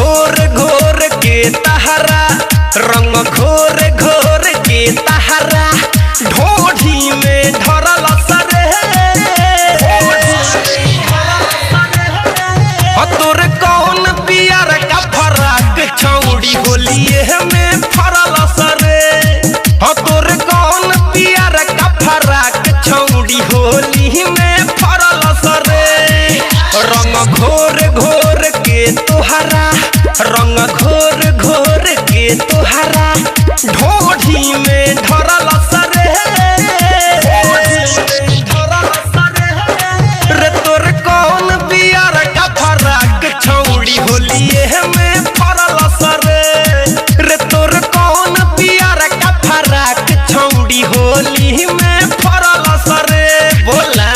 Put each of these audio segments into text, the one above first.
घोर घोर के तहरा रंग घोर घोर के तहरा ढोढ़ी में ढरल सरे तोर कौन पियर का फराक छौड़ी होलिए में फरल सरे तोर कौन पियर का फराक छौड़ी होली में फरल सरे रंग घोर घोर के तोहरा रंग घोर घोर के तोहरा ढोढ़ी में ढरल सरे रे तोर कौन पियर का फराक छौड़ी होलिए में फरल सरे रे तोर कौन पियर का फराक छौड़ी होली में फरल सरे बोला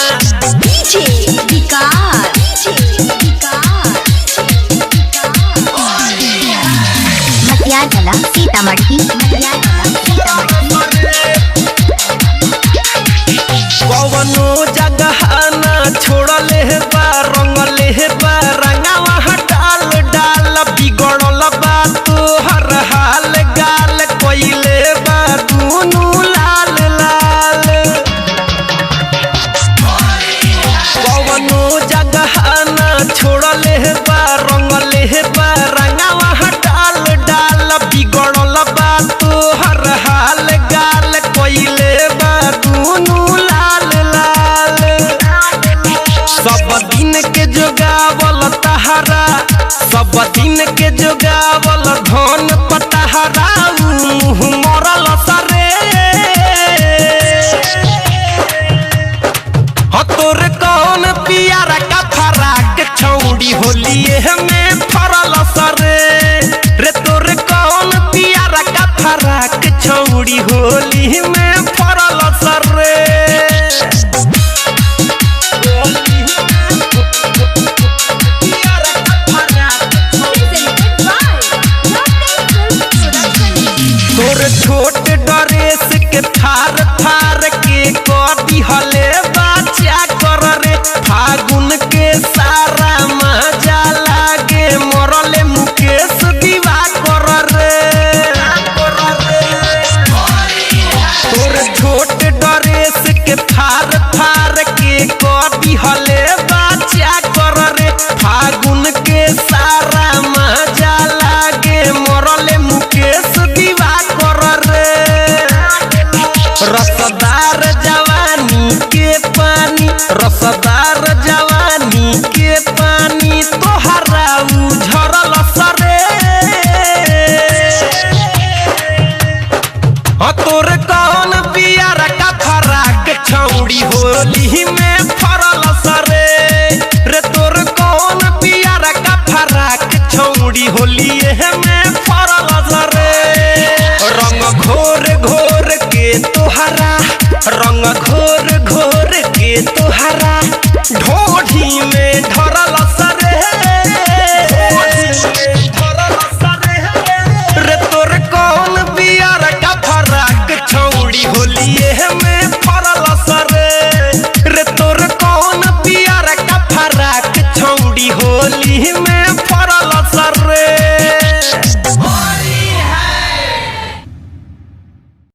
डीजे विकास मटियाला सीतामढ़ी कवनो जगह ना छोड़ले बा रंगले बा रंगावा डाल डाल बिगड़ल बा तोहर हाल गाल कोइले बा दुनू लाल लाल कवनो जगह ना छोड़ले बा रंगले बा रंगावा डाल डाल बिगड़ल बा तोहर हाल गाल कोइले बा दुनू सब दिन के जोगावल तहरा सब दिन के जोगावल